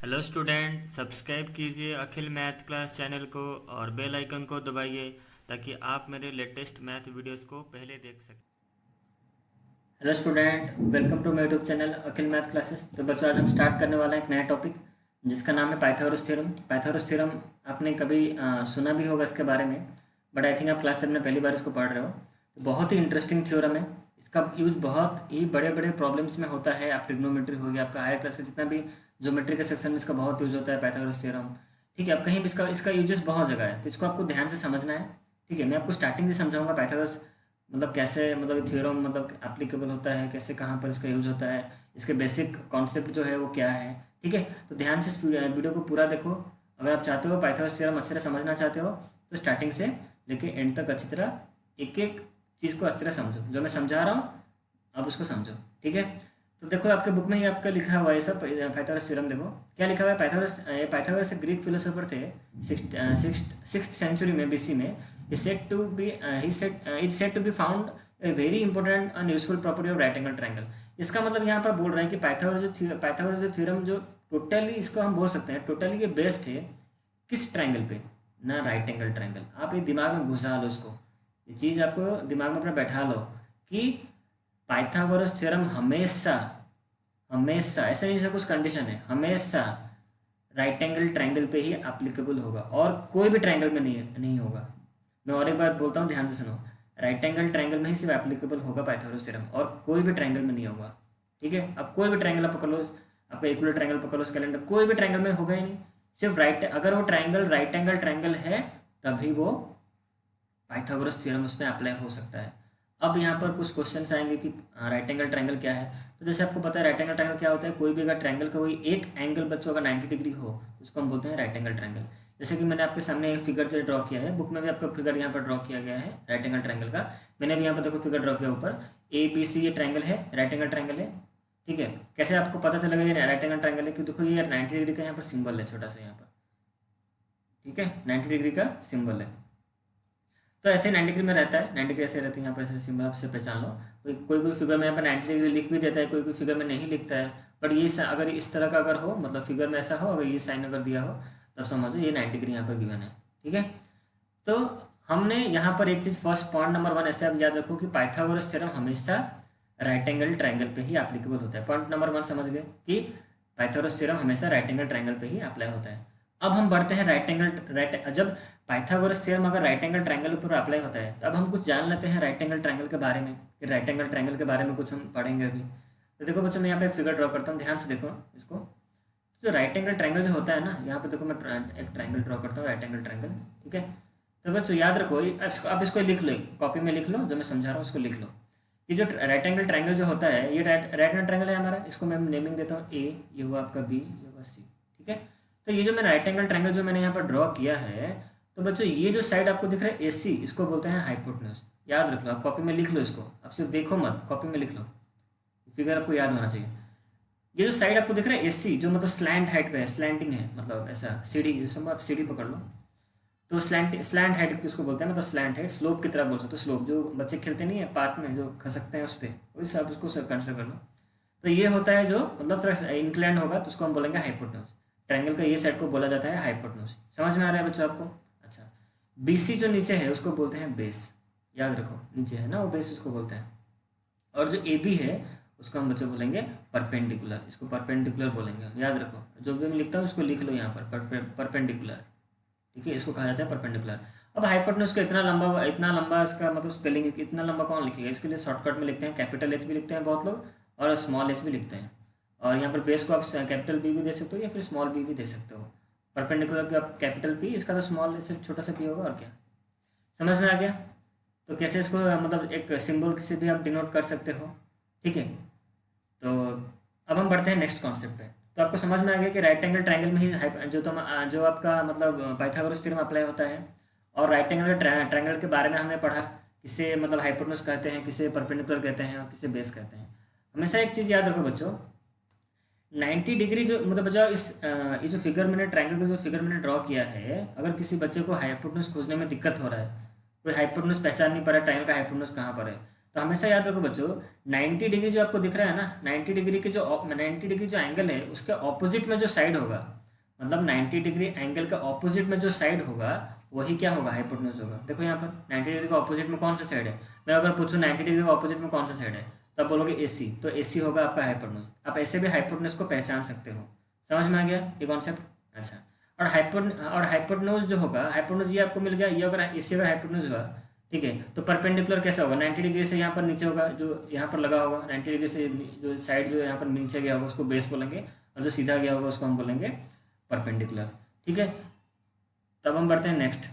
Hello student, subscribe कीजिए अखिल math class channel को और बेल आइकन को दबाइए ताकि आप मेरे लेटेस्ट मैथ वीडियोस को पहले देख सकें। Hello student, welcome to my YouTube channel Akhil math classes. तो बच्चों, आज हम स्टार्ट करने वाला है एक नया टॉपिक जिसका नाम है पाइथागोरस थ्योरम। पाइथागोरस थ्योरम आपने कभी सुना भी होगा इसके बारे में, बट आई थिंक आप क्लास 7 में पहली बार इसको पढ़ रहे हो। तो बहुत ही इंटरेस्टिंग थ्योरम है। इसका यूज बहुत ही बड़े बड़े प्रॉब्लम्स में होता है। आप ट्रिग्नोमेट्री हो गया, आपका हायर क्लास का जितना भी ज्योमेट्री के सेक्शन में इसका बहुत यूज होता है पाइथागोरस थ्योरम। ठीक है, अब कहीं भी इसका इसका यूजेस बहुत जगह है, तो इसको आपको ध्यान से समझना है। ठीक है, मैं आपको स्टार्टिंग से समझाऊंगा पाइथागोरस मतलब कैसे, मतलब थ्योरम मतलब एप्लीकेबल होता है, कैसे कहाँ पर इसका यूज होता है, इसके बेसिक कॉन्सेप्ट जो है वो क्या है। ठीक है, तो ध्यान से वीडियो को पूरा देखो। अगर आप चाहते हो पाइथागोरस थ्योरम अच्छे से समझना चाहते हो तो स्टार्टिंग से लेके एंड तक अच्छी तरह एक एक चीज़ को अच्छी तरह समझो। जो मैं समझा रहा हूँ आप उसको समझो। ठीक है, तो देखो आपके बुक में ही आपका लिखा हुआ है सब पाइथागोरस थ्योरम। देखो क्या लिखा हुआ है। पाइथागोरस ग्रीक फिलोसोफर थे। सिक्स्थ सेंचुरी में बीसी में is said to be it's said to be found a very important and useful property of right angle triangle। इसका मतलब यहाँ पर बोल रहे हैं कि पाइथागोरस जो थ्योरम जो टोटली इसको हम बोल सकते हैं टोटली ये बेस्ड है किस ट्रायंगल पे ना, राइट एंगल ट्रायंगल। आप ये दिमाग में घुसा लो इसको, ये चीज़ आपको दिमाग में अपना बैठा लो कि पाइथागोरस थ्योरम हमेशा हमेशा ऐसा नहीं, कुछ कंडीशन है, हमेशा राइट एंगल ट्रायंगल पे ही एप्लीकेबल होगा और कोई भी ट्रायंगल में नहीं होगा। मैं और एक बार बोलता हूँ, ध्यान से सुनो। राइट एंगल ट्रायंगल में ही सिर्फ एप्लीकेबल होगा पाइथागोरस थ्योरम और कोई भी ट्रायंगल में नहीं होगा। ठीक है, अब कोई भी ट्रायंगल आप पकड़ लो, आपका इक्वल ट्रायंगल पकड़ लो, कैलेंडर, कोई भी ट्रायंगल में होगा ही नहीं। सिर्फ अगर वो ट्रायंगल राइट एंगल ट्रायंगल है तभी वो पाइथागोरस थ्योरम उसमें अप्लाई हो सकता है। अब यहाँ पर कुछ क्वेश्चंस आएंगे कि राइट एंगल ट्रायंगल क्या है। तो जैसे आपको पता है राइट एंगल ट्रायंगल क्या होता है, कोई भी अगर ट्रायंगल का कोई एक एंगल बच्चों अगर 90 डिग्री हो उसको हम बोलते हैं राइट एंगल ट्रायंगल। जैसे कि मैंने आपके सामने एक फिगर जो ड्रॉ किया है, बुक में भी आपका फिगर यहाँ पर ड्रॉ किया गया है राइट एंगल ट्रायंगल का। मैंने भी यहाँ पर देखो फिगर ड्रॉ किया ऊपर, ABC ये ट्रायंगल है, राइट एंगल ट्रायंगल है। ठीक है, कैसे आपको पता चलेगा ये राइट एंगल ट्रायंगल है कि देखो ये 90 डिग्री का यहाँ पर सिंबल है छोटा सा यहाँ पर। ठीक है, 90 डिग्री का सिंबल है, तो ऐसे 90 डिग्री में रहता है, 90 डिग्री ऐसे रहती है यहाँ पर, ऐसे सिंबल आपसे पहचान लो। कोई फिगर में यहाँ पर 90 डिग्री लिख भी देता है, कोई फिगर में नहीं लिखता है। बट ये अगर इस तरह का अगर हो, मतलब फिगर में ऐसा हो, अगर ये साइन अगर दिया हो तब समझो ये 90 डिग्री यहाँ पर गिवन है। ठीक है, तो हमने यहाँ पर एक चीज़ फर्स्ट पॉइंट नंबर 1 ऐसे आप याद रखो कि पाइथागोरस थ्योरम हमेशा राइट एंगल ट्रायंगल पे ही एप्लीकेबल होता है। पॉइंट नंबर 1 समझ गए कि पाइथागोरस थ्योरम हमेशा राइट एंगल ट्रायंगल पे ही अप्लाई होता है। अब हम बढ़ते हैं जब पाइथागोरस थ्योरम अगर राइट एंगल ट्रायंगल पर अप्लाई होता है तब हम कुछ जान लेते हैं राइट एंगल ट्रायंगल के बारे में, कि राइट एंगल ट्रायंगल के बारे में कुछ हम पढ़ेंगे अभी। तो देखो बच्चों, मैं यहाँ पे एक फिगर ड्रॉ करता हूँ, ध्यान से देखो इसको। जो राइट एंगल ट्रायंगल जो होता है ना, यहाँ पे देखो मैं एक ट्रायंगल ड्रॉ करता हूँ, राइट एंगल ट्रायंगल। ठीक है, तो बच्चों याद रखो, आप इसको लिख लो, कॉपी में लिख लो, जो मैं समझा रहा हूँ उसको लिख लो। ये जो राइट एंगल ट्रायंगल जो होता है ये राइट एंगल ट्रायंगल है हमारा, इसको मैं नेमिंग देता हूँ A, ये हुआ आपका B, ये हुआ C। ठीक है, तो ये जो मैं राइट एंगल ट्रायंगल जो मैंने यहाँ पर ड्रॉ किया है, तो बच्चों ये जो साइड आपको दिख रहा है AC, इसको बोलते हैं हाइपोटेन्यूज। याद रख लो, आप कॉपी में लिख लो इसको, आप सिर्फ देखो मत, कॉपी में लिख लो, फिगर आपको याद होना चाहिए। ये जो साइड आपको दिख रहा है AC, जो मतलब स्लैंट हाइट पे है, स्लैंटिंग है, मतलब ऐसा सीढ़ी, जिसमें आप सीढ़ी पकड़ लो, तो स्लैंट हाइट किसको बोलते हैं, मतलब स्लैंट हाइट, स्लोप की तरह बोल सकते हो। स्लोप जो बच्चे खेलते नहीं है पार्क में, जो खसकते हैं उस पर, वही सब उसको कंसिडर कर लो। तो ये होता है जो मतलब थोड़ा इंक्लाइंड होगा तो उसको हम बोलेंगे हाइपोटेन्यूज। ट्रायंगल का ये साइड को बोला जाता है हाइपोटेन्यूज। समझ में आ रहा है बच्चों आपको? अच्छा, BC जो नीचे है उसको बोलते हैं बेस। याद रखो, नीचे है ना वो बेस, उसको बोलते हैं। और जो AB है उसको हम बच्चों बोलेंगे परपेंडिकुलर, इसको परपेंडिकुलर बोलेंगे। याद रखो, जो भी मैं लिखता हूँ उसको लिख लो यहाँ पर, परपेंडिकुलर। ठीक है, इसको कहा जाता है परपेंडिकुलर। अब हाइपोटेन्यूज को इतना लंबा इसका मतलब स्पेलिंग, इतना लंबा कौन लिखेगा? इसके लिए शॉर्टकट में लिखते हैं, कैपिटल H भी लिखते हैं बहुत लोग और स्मॉल h भी लिखते हैं। और यहाँ पर बेस को आप कैपिटल B भी दे सकते हो या फिर स्मॉल b भी दे सकते हो। परपेंडिकुलर का आप कैपिटल P, इसका तो स्मॉल सिर्फ छोटा सा p होगा, और क्या। समझ में आ गया? तो कैसे इसको मतलब एक सिंबल से भी आप डिनोट कर सकते हो। ठीक है, तो अब हम बढ़ते हैं नेक्स्ट कॉन्सेप्ट पे। तो आपको समझ में आ गया कि राइट एंगल ट्रायंगल में ही जो आपका मतलब पाइथागोरस थ्योरम अप्लाई होता है। और राइट एंगल ट्रायंगल के बारे में हमने पढ़ा, किसे मतलब हाइपोटेन्यूज कहते हैं, किसे परपेंडिकुलर कहते हैं और किसे बेस कहते हैं। हमेशा एक चीज़ याद रखो बच्चों, 90 डिग्री जो मतलब बच्चों ये जो फिगर मैंने ट्रायंगल का जो फिगर मैंने ड्रॉ किया है, अगर किसी बच्चे को हाइपोटेन्यूज खोजने में दिक्कत हो रहा है, कोई हाइपोटेन्यूज पहचान नहीं पा रहा है ट्रायंगल का हाइपोटेन्यूज कहाँ पर है, तो हमेशा याद रखो बच्चों, 90 डिग्री जो आपको दिख रहा है ना, 90 डिग्री के जो 90 डिग्री जो एंगल है उसके ऑपोजिट में जो साइड होगा, मतलब 90 डिग्री एंगल के ऑपोजिट में जो साइड होगा वही क्या होगा, हाइपोटेन्यूज होगा। देखो यहाँ पर 90 डिग्री के ऑपोजिट में कौन सा साइड है, मैं अगर पूछूँ 90 डिग्री के ऑपोजिट में कौन सा साइड है, तो आप बोलोगे AC, तो AC होगा आपका हाइपोटेन्यूज। आप ऐसे भी हाइपोटेन्यूज को पहचान सकते हो। समझ में आ गया ये कॉन्सेप्ट? अच्छा, और हाइपोटेन्यूज जो होगा, हाइपोटेन्यूज ये आपको मिल गया, ये अगर AC अगर हाइपोटेन्यूज हुआ, ठीक है, तो परपेंडिकुलर कैसा होगा, 90 डिग्री से यहाँ पर नीचे होगा, जो यहाँ पर लगा होगा 90 डिग्री से जो साइड जो यहाँ पर नीचे गया होगा उसको बेस बोलेंगे, और जो सीधा गया होगा उसको हम बोलेंगे परपेंडिकुलर। ठीक है, तब हम बढ़ते हैं नेक्स्ट।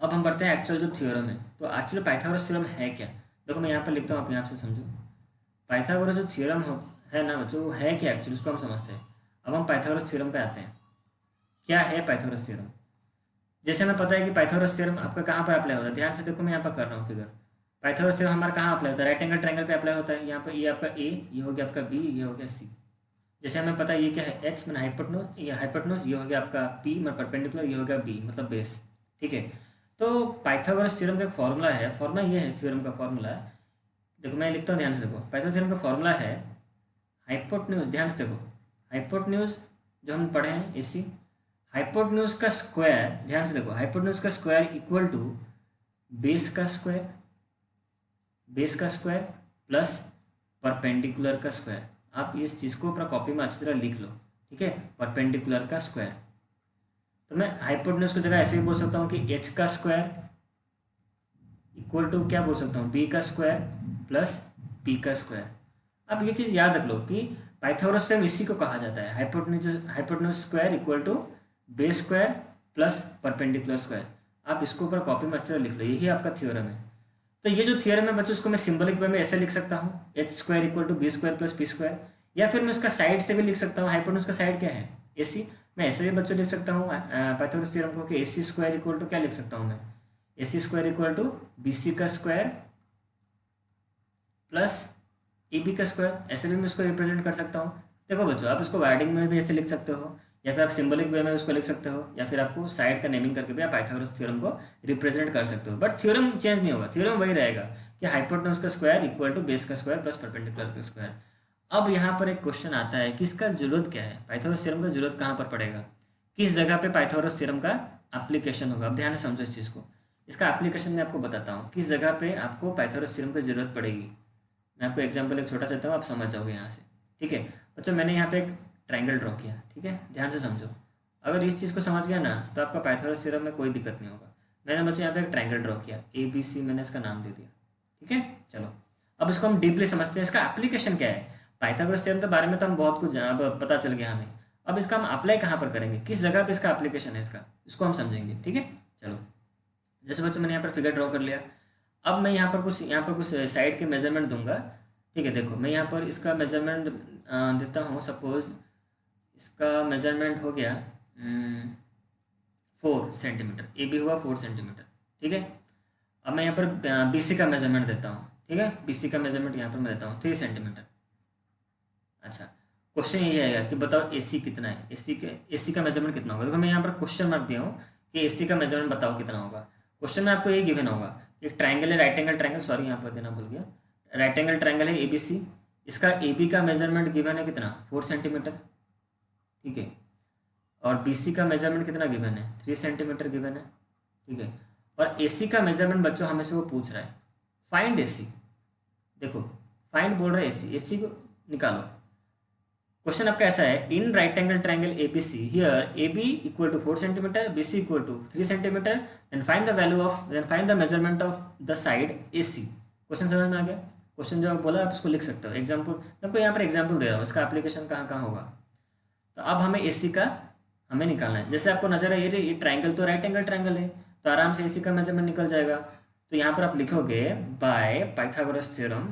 अब हम बढ़ते हैं एक्चुअल जो थ्योरम है। तो एक्चुअली पाइथागोरस थ्योरम है क्या? देखो मैं यहाँ पर लिखता हूँ, आप यहाँ से समझो। पाइथागोरस जो थ्योरम है ना बच्चों, वो है क्या एक्चुअली, उसको हम समझते हैं। अब हम पाइथागोरस थ्योरम पे आते हैं। क्या है पाइथागोरस थ्योरम? जैसे हमें पता है कि पाइथागोरस थ्योरम आपका कहाँ पर अप्लाई होता है, ध्यान से देखो, मैं यहाँ पर कर रहा हूँ फिगर। पाइथागोरस थ्योरम हमारा कहाँ अप्लाई होता है, राइट एंगल ट्रायंगल पे अप्लाई होता है। यहाँ पर ये आपका A, ये हो गया आपका B, ये हो गया C। जैसे हमें पता है ये क्या है, H मैंने हाइपोटेन्यूज, ये हाइपोटेन्यूज, ये हो गया आपका P मतलब परपेंडिकुलर, ये हो गया B मतलब बेस। ठीक है, तो पाइथागोरस थ्योरम का एक फॉर्मूला है, फॉर्मूला ये है थ्योरम का फॉर्मूला। देखो मैं लिखता हूँ, ध्यान से देखो। पाइथागोरस थ्योरम का फॉर्मूला है हाइपोटेन्यूज, ध्यान से देखो, हाइपोटेन्यूज जो हम पढ़े हैं AC, हाइपोटेन्यूज का स्क्वायर, ध्यान से देखो, हाइपोटेन्यूज का स्क्वायर इक्वल टू बेस का स्क्वायर, बेस का स्क्वायर प्लस परपेंडिकुलर का स्क्वायर। आप इस चीज़ को अपना कॉपी में अच्छी तरह लिख लो, ठीक है, परपेंडिकुलर का स्क्वायर। तो मैं हाइपोटेन्यूज की जगह ऐसे भी बोल सकता हूँ कि H का स्क्वायर इक्वल टू क्या बोल सकता हूँ, B का स्क्वायर प्लस P का स्क्वायर। अब ये चीज़ याद रख लो कि पाइथागोरस थ्योरम इसी को कहा जाता है, hypotenuse square equal to base square plus perpendicular square. आप इसको ऊपर कॉपी में अच्छी तरह लिख लो, यही आपका थ्योरम है। तो ये जो थ्योरम है बच्चों, उसको मैं सिंबलिक वे में ऐसे लिख सकता हूँ, H square equal to B square plus P square, या फिर मैं उसका साइड से भी लिख सकता हूँ। हाइपोटेन्यूज का साइड क्या है, AC। मैं ऐसे भी बच्चों लिख सकता हूँ पाइथागोरस थ्योरम को कि AC स्क्वायर इक्वल टू क्या लिख सकता हूँ मैं, AC square equal to BC का स्क्वायर प्लस AB का स्क्वायर। ऐसे भी मैं उसको रिप्रेजेंट कर सकता हूँ। देखो बच्चों, आप इसको वर्डिंग में भी ऐसे लिख सकते हो, या फिर आप सिंबलिक वे में उसको लिख सकते हो, या फिर आपको साइड का नेमिंग करके भी आप पाइथागोरस थ्योरम को रिप्रेजेंट कर सकते हो। बट थ्योरम चेंज नहीं होगा, थ्योरम वही रहेगा कि हाइपोटेन्यूज का स्क्वायर इक्वल टू बेस का स्क्वायर प्लस परपेंडिकुलर का स्क्वायर। अब यहाँ पर एक क्वेश्चन आता है कि इसका जरूरत क्या है, पाइथागोरस थ्योरम का जरूरत कहाँ पर पड़ेगा, किस जगह पे पाइथागोरस थ्योरम का एप्लीकेशन होगा। अब ध्यान से समझो इस चीज़ को, इसका एप्लीकेशन मैं आपको बताता हूँ किस जगह पे आपको पाइथागोरस थ्योरम की जरूरत पड़ेगी। मैं आपको एग्जाम्पल एक छोटा सा देता हूँ, आप समझ जाओगे यहाँ से। ठीक है बच्चों, मैंने यहाँ पे एक ट्रायंगल ड्रॉ किया, ठीक है, ध्यान से समझो। अगर इस चीज़ को समझ गया ना तो आपका पाइथागोरस थ्योरम में कोई दिक्कत नहीं होगा। मैंने बच्चों यहाँ पे एक ट्रायंगल ड्रॉ किया, ABC, मैंने इसका नाम दे दिया। ठीक है, चलो अब इसको हम डीपली समझते हैं, इसका एप्लीकेशन क्या है। पाइथागोरस थ्योरम के बारे में तो हम बहुत कुछ अब पता चल गया हमें। अब इसका हम अप्लाई कहाँ पर करेंगे, किस जगह पे इसका एप्लीकेशन है इसका, इसको हम समझेंगे। ठीक है, चलो जैसे बच्चों मैंने यहाँ पर फिगर ड्रॉ कर लिया। अब मैं यहाँ पर कुछ साइड के मेजरमेंट दूंगा। ठीक है, देखो मैं यहाँ पर इसका मेजरमेंट देता हूँ। सपोज इसका मेजरमेंट हो गया 4 सेंटीमीटर, AB हुआ 4 सेंटीमीटर। ठीक है, अब मैं यहाँ पर BC का मेजरमेंट देता हूँ। ठीक है, BC का मेजरमेंट यहाँ पर मैं देता हूँ 3 सेंटीमीटर। अच्छा, क्वेश्चन ये आएगा कि बताओ AC कितना है, AC का मेजरमेंट कितना होगा। देखो मैं यहाँ पर क्वेश्चन मार्क दिया हूँ कि AC का मेजरमेंट बताओ कितना होगा। क्वेश्चन में आपको ये गिवन होगा, एक ट्राइंगल है, राइट एंगल ट्राइंगल, सॉरी यहाँ पर देना भूल गया, राइट एंगल ट्राइंगल है ABC। इसका AB का मेजरमेंट गिवन है कितना, 4 सेंटीमीटर। ठीक है, और BC का मेजरमेंट कितना गिवन है, 3 सेंटीमीटर गिवन है। ठीक है, और AC का मेजरमेंट बच्चों हमें से वो पूछ रहा है, फाइंड AC। देखो फाइंड बोल रहा है AC को निकालो। क्वेश्चन आपका ऐसा है, in right angle triangle ABC here AB equal to 4 centimetre, BC equal to 3 centimetre, and find the value of, then find the measurement of the side AC। Question समझ में आ गया। क्वेश्चन जो बोला आप उसको लिख सकते हो। एग्जाम्पल मैं आपको यहाँ पर एग्जाम्पल दे रहा हूँ, इसका एप्लीकेशन कहाँ कहाँ होगा। तो अब हमें AC का हमें निकालना है। जैसे आपको नजर आ ये ट्राइंगल तो राइट एंगल ट्राइंगल है, तो आराम से AC का मेजरमेंट निकल जाएगा। तो यहाँ पर आप लिखोगे bye Pythagoras theorem,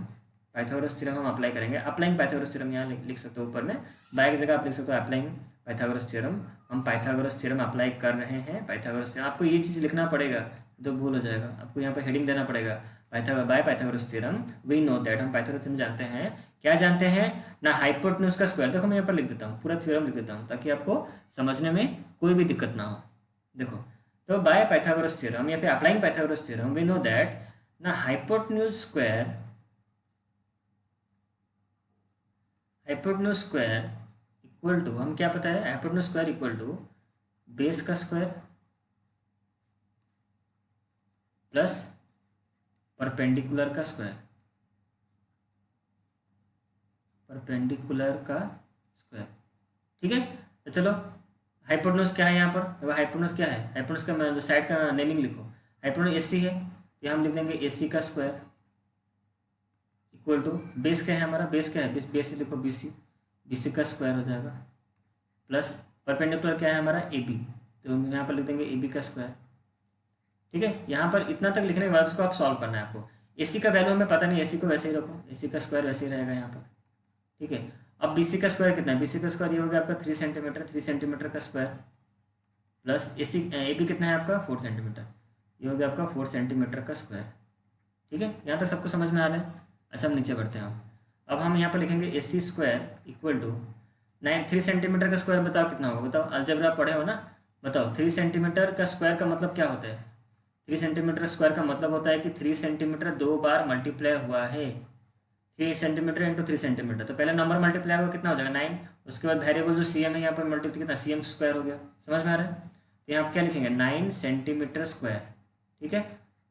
Pythagoras theorem हम अप्लाई करेंगे। अप्लाइंग पाइथागोरस थ्योरम यहाँ लिख सकते हो ऊपर में, बाय की जगह आप लिख सकते हो अप्लाइंग पाइथागोरस थ्योरम। हम पाइथागोरस थ्योरम अप्लाई कर रहे हैं, पाइथागोरस थ्योरम। आपको ये चीज़ लिखना पड़ेगा, तो भूल हो जाएगा। आपको यहाँ पर हेडिंग देना पड़ेगा, by Pythagoras theorem we know that. हम पाइथागोरस थ्योरम जानते हैं, क्या जानते हैं ना, हाइपोटेन्यूज का स्क्वायर। देखो मैं यहाँ पर लिख देता हूँ, पूरा थ्योरम लिख देता हूँ ताकि आपको समझने में कोई भी दिक्कत ना हो। देखो तो बाय पाइथागोरस थ्योरम या फिर applying Pythagoras theorem we know that ना हाइपोटेन्यूज स्क्वायर इक्वल टू, हम क्या पता है, hypotenuse square equal to base का स्क्वायर प्लस परपेंडिकुलर का स्क्वायर, ठीक है। तो चलो हाइपोटेन्यूज क्या है यहाँ पर, हाइपोटेन्यूज क्या है, हाइपोटेन्यूज का साइड का नेमिंग लिखो, हाइपोटेन्यूज एसी है, तो हम लिख देंगे एसी का स्क्वायर इक्वल टू बेस क्या है हमारा, बेस क्या है, बेस लिखो बीसी का स्क्वायर हो जाएगा प्लस परपेंडिकुलर क्या है हमारा एबी, तो हम यहाँ पर लिख देंगे एबी का स्क्वायर, ठीक है। यहाँ पर इतना तक लिखने के बाद उसको आप सॉल्व करना है आपको। एसी का वैल्यू हमें पता नहीं, एसी को वैसे ही रखो, एसी का स्क्वायर वैसे ही रहेगा यहाँ पर, ठीक है। अब बीसी का स्क्वायर कितना है, बीसी का स्क्वायर ये हो गया आपका 3 सेंटीमीटर, 3 सेंटीमीटर का स्क्वायर प्लस एबी कितना है आपका 4 सेंटीमीटर, ये हो गया आपका 4 सेंटीमीटर का स्क्वायर, ठीक है। यहाँ तक सबको समझ में आ रहा है। अच्छा हम नीचे बढ़ते हैं। अब हम यहाँ पर लिखेंगे AC square equal to 3 centimetre का स्क्वायर बताओ कितना होगा, बताओ अलजेब्रा पढ़े हो ना, बताओ 3 सेंटीमीटर का स्क्वायर का मतलब क्या होता है, 3 सेंटीमीटर स्क्वायर का मतलब होता है कि 3 सेंटीमीटर 2 बार मल्टीप्लाई हुआ है, 3 सेंटीमीटर इंटू 3 सेंटीमीटर, तो पहले नंबर मल्टीप्लाई होगा कितना हो जाएगा 9, उसके बाद वेरिएबल जो सी एम है यहाँ पर मल्टीप्लाई कितना सी एम स्क्वायर हो गया, समझ में आ रहा है। तो यहाँ आप क्या लिखेंगे 9 सेंटीमीटर स्क्वायर, ठीक है,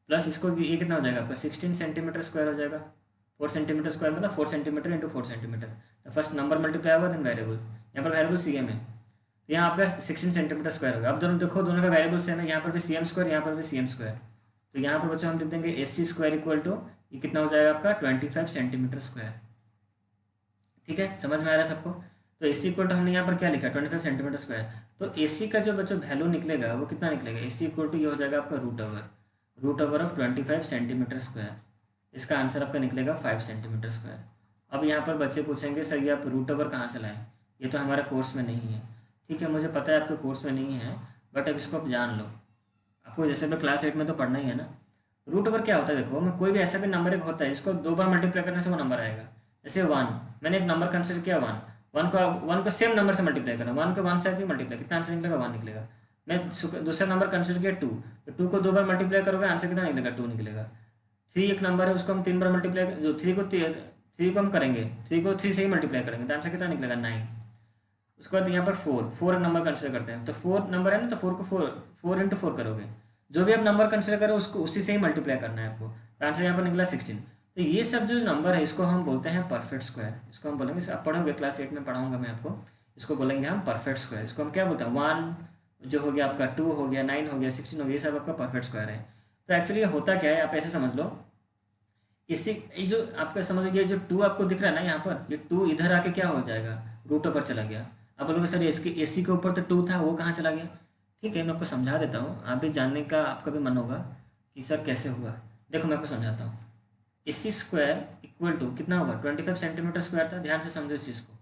प्लस इसको ये कितना हो जाएगा आपका 16 सेंटीमीटर स्क्वायर हो जाएगा, 4 सेंटीमीटर स्क्वायर मतलब 4 सेंटीमीटर इंटू 4 सेंटीमीटर, तो फर्स्ट नंबर मल्टीप्लाई होगा देन वेरिएबल, यहाँ पर वेरिएबल सी एम है, तो यहाँ आपका 16 सेंटीमीटर स्क्वायर होगा। अब दोनों देखो, दोनों का वेरिएबल सेम है, यहाँ पर भी सी एम स्क्वायर, यहाँ पर भी सी एम स्क्वायर, तो यहाँ पर बच्चों हम लिख देंगे S C square equal to ये कितना हो जाएगा आपका 25 सेंटीमीटर स्क्वायर, ठीक है, समझ में आ रहा है सबको। तो एस सी इक्वल टू हमने यहाँ पर क्या लिखा 25 सेंटीमीटर स्क्वायर, तो ए सी का जो बच्चों वैल्यू निकलेगा वो कितना निकलेगा, ए सी इक्वल टू ये हो जाएगा आपका root over of 25 centimetre square, इसका आंसर आपका निकलेगा 5 सेंटीमीटर स्क्वायर। अब यहाँ पर बच्चे पूछेंगे सर ये आप रूट ओवर कहाँ से लाएँ, ये तो हमारे कोर्स में नहीं है, ठीक है, मुझे पता है आपके कोर्स में नहीं है, बट अब इसको आप जान लो, आपको जैसे भी क्लास 8 में तो पढ़ना ही है ना। रूट ओवर क्या होता है, देखो मैं कोई भी ऐसा भी नंबर एक होता है जिसको 2 बार मल्टीप्लाई करने से वो नंबर आएगा, जैसे 1, मैंने एक नंबर कंसिडर किया 1 को सेम नंबर से मल्टीप्लाई करना, 1 को 1 से ही मल्टीप्लाई, कितना आंसर निकलेगा 1 निकलेगा। मैं दूसरा नंबर कंसिडर किया 2, तो 2 को 2 बार मल्टीप्लाई करोगे आंसर कितना निकलेगा 2 निकलेगा। 3 एक नंबर है उसको हम 3 बार मल्टीप्लाई, जो 3 को हम करेंगे, 3 को 3 से ही मल्टीप्लाई करेंगे तो आंसर कितना निकलेगा 9। उसके बाद यहाँ पर 4 नंबर कंसिडर करते हैं, तो 4 नंबर है ना, तो 4 को 4 इंटू 4 करोगे, जो भी आप नंबर कंसिडर करो उसको उसी से ही मल्टीप्लाई करना है आपको, तो आंसर यहाँ पर निकला 16। तो ये सब जो नंबर है इसको हम बोलते हैं परफेक्ट स्क्वायर, इसको हम बोलेंगे, आप पढ़ोगे क्लास 8 में पढ़ाऊंगा मैं आपको, इसको बोलेंगे हम परफेक्ट स्क्वायर। इसको हम क्या बोलते हैं 1 जो हो गया आपका, 2 हो गया, 9 हो गया, 16 हो गया, ये सब आपका परफेक्ट स्क्वायर है। तो एक्चुअली ये होता क्या है आप ऐसे समझ लो, इसी जो आपका समझ गया जो 2 आपको दिख रहा है ना यहाँ पर, ये 2 इधर आके क्या हो जाएगा रूट ओवर चला गया। आप बोलोगे सर इसके एसी के ऊपर तो 2 था वो कहाँ चला गया, ठीक है मैं आपको समझा देता हूँ, आप भी जानने का आपका भी मन होगा कि सर कैसे हुआ। देखो मैं आपको समझाता हूँ, एसी स्क्वायर इक्वल टू कितना होगा 25 सेंटीमीटर स्क्वायर था, ध्यान से समझो इस चीज़ को।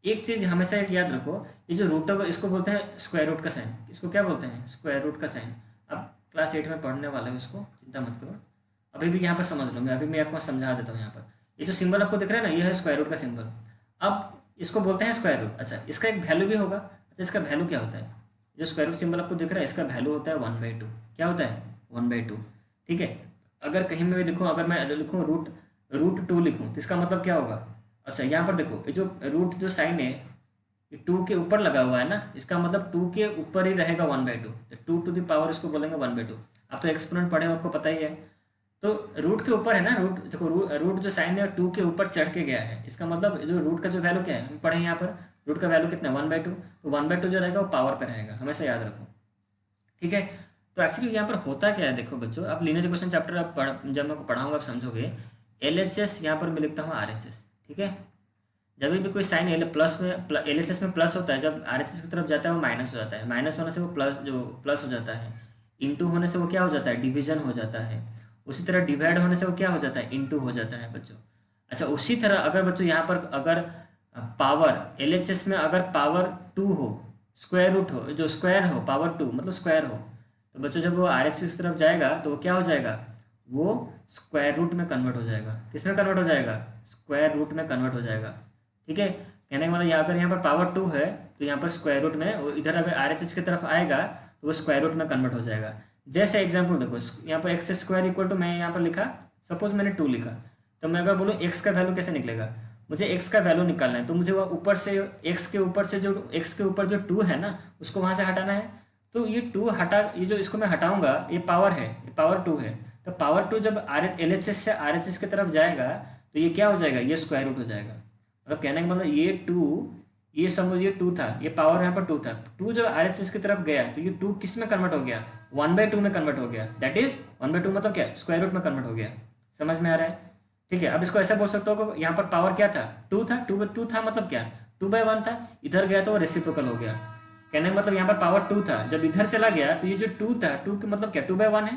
एक चीज़ हमेशा एक याद रखो, ये जो रूट ओवर इसको बोलते हैं स्क्वायर रूट का साइन, इसको क्या बोलते हैं स्क्वायर रूट का साइन। अब क्लास 8 में पढ़ने वाला है उसको, चिंता मत करो, अभी भी यहाँ पर समझ लो, मैं आपको समझा देता हूँ। यहाँ पर ये जो सिंबल आपको दिख रहा है ना, ये है स्क्वायर रूट का सिंबल। अब इसको बोलते हैं स्क्वायर रूट। अच्छा इसका एक वैल्यू भी होगा, अच्छा इसका वैल्यू क्या होता है, जो स्क्वायर रूट सिंबल आपको दिख रहा है इसका वैल्यू होता है 1/2। क्या होता है 1/2, ठीक है। अगर कहीं मैं लिखूँ, अगर मैं लिखूँ रूट 2 लिखूँ तो इसका मतलब क्या होगा। अच्छा यहाँ पर देखो ये जो रूट जो साइन है ये 2 के ऊपर लगा हुआ है ना, इसका मतलब 2 के ऊपर ही रहेगा 1/2, तो 2 टू द पावर इसको बोलेंगे 1/2। आप तो एक्सपोनेंट पढ़े हो आपको पता ही है, तो रूट के ऊपर है ना, रूट देखो रूट जो साइन है 2 के ऊपर चढ़ के गया है, इसका मतलब जो रूट का जो वैल्यू क्या है हम पढ़े यहाँ पर, रूट का वैल्यू कितना है 1/2, तो 1/2 जो रहेगा वो पावर पे रहेगा, हमेशा याद रखो, ठीक है। तो एक्चुअली यहाँ पर होता क्या है, देखो बच्चों आप लीनियर इक्वेशन चैप्टर आप जब मैं पढ़ाऊंगा आप समझोगे। LHS यहाँ पर मैं लिखता हूँ RHS, ठीक है। जब भी कोई साइन LHS में प्लस होता है, जब RHS की तरफ जाता है वो माइनस हो जाता है, माइनस होने से वो प्लस हो जाता है, इंटू होने से वो क्या हो जाता है डिवीजन हो जाता है, उसी तरह डिवाइड होने से वो क्या हो जाता है इंटू हो जाता है बच्चों। अच्छा उसी तरह अगर बच्चों यहाँ पर अगर पावर LHS में अगर पावर 2 हो, स्क्वायर रूट हो, जो स्क्वायर हो पावर 2 मतलब स्क्वायर हो, तो बच्चों जब वो RHS की तरफ जाएगा तो वो क्या हो जाएगा, वो स्क्वायर रूट में कन्वर्ट हो जाएगा। किस में कन्वर्ट हो जाएगा, स्क्वायर रूट में कन्वर्ट हो जाएगा, ठीक है। कहने का मतलब अगर यहाँ पर पावर 2 है तो यहाँ पर स्क्वायर रूट में, इधर अगर RHS की तरफ आएगा तो वो स्क्वायर रूट में कन्वर्ट हो जाएगा। जैसे एग्जाम्पल देखो, यहाँ पर एक्स स्क्वायर इक्वल टू, मैं यहाँ पर लिखा, सपोज मैंने 2 लिखा, तो मैं अगर बोलूँ एक्स का वैल्यू कैसे निकलेगा, मुझे एक्स का वैल्यू निकालना है, तो मुझे वह ऊपर से एक्स के ऊपर जो 2 है ना, उसको वहाँ से हटाना है। तो ये 2 हटा, ये जो इसको मैं हटाऊंगा, ये पावर है, ये पावर 2 है, तो पावर 2 जब LHS से RHS की तरफ जाएगा तो ये क्या हो जाएगा, ये स्क्वायर रूट हो जाएगा। मतलब कहने का मतलब ये 2, ये समझ ये 2 था, ये पावर यहाँ पर 2 था, 2 जब RHS की तरफ गया तो ये 2 किस में कन्वर्ट हो गया, 1/2 में कन्वर्ट हो गया। दैट इज 1/2 मतलब क्या, स्क्वायर रूट में कन्वर्ट हो गया। समझ में आ रहा है? ठीक है। अब इसको ऐसा बोल सकते हो कि यहाँ पर पावर क्या था, 2 था, 2 था मतलब क्या, 2/1 था, इधर गया तो वो रेसिप्रोकल हो गया। कहने का मतलब यहाँ पर पावर 2 था, जब इधर चला गया तो ये जो 2 था, 2 का मतलब क्या, 2/1 है,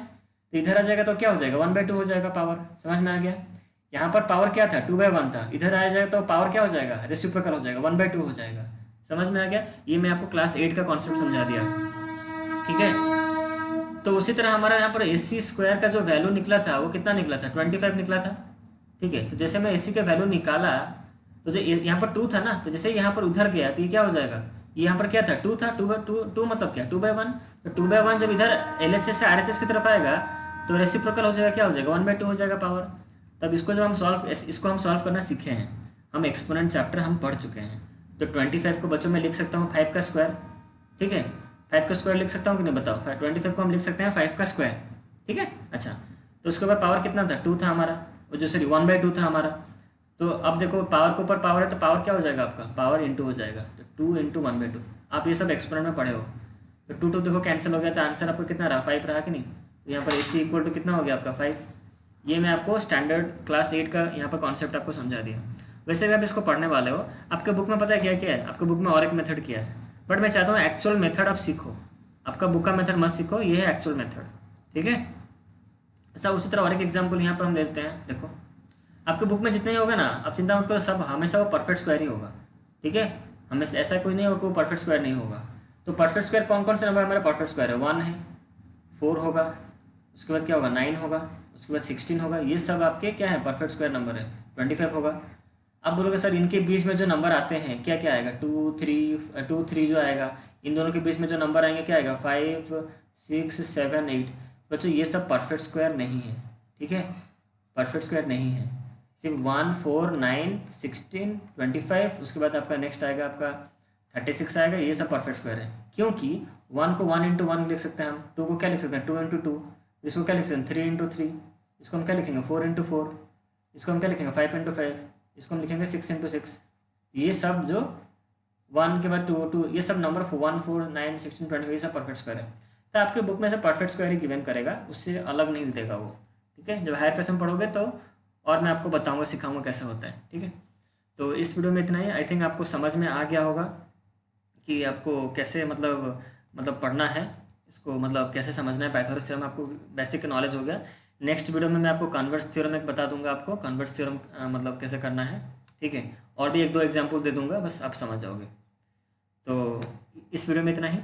तो इधर आ जाएगा तो क्या हो जाएगा, 1/2 हो जाएगा पावर। समझ में आ गया? यहाँ पर पावर क्या था, 2/1 था, इधर आ जाएगा तो पावर क्या हो जाएगा, रेसिप्रोकल हो जाएगा, 1/2 हो जाएगा। समझ में आ गया? ये मैं आपको क्लास 8 का कॉन्सेप्ट समझा दिया। ठीक है। तो उसी तरह हमारा यहाँ पर AC स्क्वायर का जो वैल्यू निकला था वो कितना निकला था, 25 निकला था। ठीक है। तो जैसे मैं AC का वैल्यू निकाला, तो जो यहाँ पर 2 था ना, तो जैसे यहाँ पर उधर गया तो ये क्या हो जाएगा, ये यहाँ पर क्या था, 2 था, 2 मतलब क्या, 2/1, तो 2/1 जब इधर LHS से RHS की तरफ आएगा तो रेसिप्रोकल हो जाएगा, क्या हो जाएगा, 1/2 हो जाएगा पावर। तब इसको जब हम सॉल्व करना सीखे हैं, हम एक्सपोनेंट चैप्टर हम पढ़ चुके हैं। तो 25 को बच्चों में लिख सकता हूँ 5 का स्क्वायर। ठीक है, 5 का स्क्वायर लिख सकता हूँ कि नहीं बताओ, 25 को हम लिख सकते हैं 5 का स्क्वायर। ठीक है। अच्छा, तो उसके बाद पावर कितना था, 2 था हमारा, वो जो सॉरी 1/2 था हमारा। तो अब देखो पावर के ऊपर पावर है तो पावर क्या हो जाएगा आपका, पावर इंटू हो जाएगा, तो 2 × 1/2। आप ये सब एक्सपेरिमेंट में पढ़े हो। तो 2 देखो कैंसिल हो गया, तो आंसर आपका कितना रहा, 5 रहा कि नहीं। तो यहाँ पर AC इक्वल टू कितना हो गया आपका, 5। ये मैं आपको स्टैंडर्ड क्लास 8 का यहाँ पर कॉन्सेप्ट आपको समझा दिया। वैसे भी आप इसको पढ़ने वाले हो, आपके बुक में पता है क्या क्या है, आपके बुक में और एक मेथड किया है, बट मैं चाहता हूँ एक्चुअल मेथड आप सीखो। आपका बुक का मेथड मत सीखो, ये है एक्चुअल मेथड। ठीक है। अच्छा, उसी तरह और एक एग्जाम्पल यहाँ पर हम लेते हैं। देखो आपके बुक में जितने ही होगा ना, आप चिंता मत करो, सब हमेशा वो परफेक्ट स्क्वायर ही होगा। ठीक है। हमेशा ऐसा कोई नहीं होगा कि वो परफेक्ट स्क्वायर नहीं होगा। तो परफेक्ट स्क्वायर कौन कौन से नंबर हमारा परफेक्ट स्क्वायर है, 1 है, 4 होगा, उसके बाद क्या होगा, 9 होगा, उसके बाद 16 होगा। ये सब आपके क्या है, परफेक्ट स्क्वायर नंबर है। 25 होगा। अब बोलोगे सर इनके बीच में जो नंबर आते हैं क्या क्या आएगा, 2 3 जो आएगा, इन दोनों के बीच में जो नंबर आएंगे क्या आएगा, 5 6 7 8। बच्चों ये सब परफेक्ट स्क्वायर नहीं है। ठीक है, परफेक्ट स्क्वायर नहीं है। सिर्फ 1 4 9 16 25, उसके बाद आपका नेक्स्ट आएगा आपका 36 आएगा, ये सब परफेक्ट स्क्वायर है। क्योंकि 1 को 1 × 1 लिख सकते हैं हम, 2 को क्या लिख सकते हैं, 2 × 2, इसको क्या लिख सकते हैं, 3 × 3, इसको हम क्या लिखेंगे, 4 × 4, इसको हम क्या लिखेंगे, 5 × 5, इसको हम लिखेंगे 6 × 6। ये सब जो 1 के बाद 2 2, ये सब नंबर 1 4 9 16 25 ये सब परफेक्ट स्क्वायर है। तो आपके बुक में से परफेक्ट स्क्वायर ही गिवन करेगा, उससे अलग नहीं देगा वो। ठीक है। जब हायर क्लास में पढ़ोगे तो और मैं आपको बताऊंगा, सिखाऊंगा कैसे होता है। ठीक है। तो इस वीडियो में इतना ही। आई थिंक आपको समझ में आ गया होगा कि आपको कैसे मतलब पढ़ना है इसको, मतलब कैसे समझना है। पाइथागोरस थ्योरम आपको बेसिक नॉलेज हो गया। नेक्स्ट वीडियो में मैं आपको कन्वर्स थ्योरम एक बता दूंगा, आपको कन्वर्स थ्योरम मतलब कैसे करना है। ठीक है। और भी 1 2 एग्जाम्पल दे दूंगा, बस आप समझ जाओगे। तो इस वीडियो में इतना ही।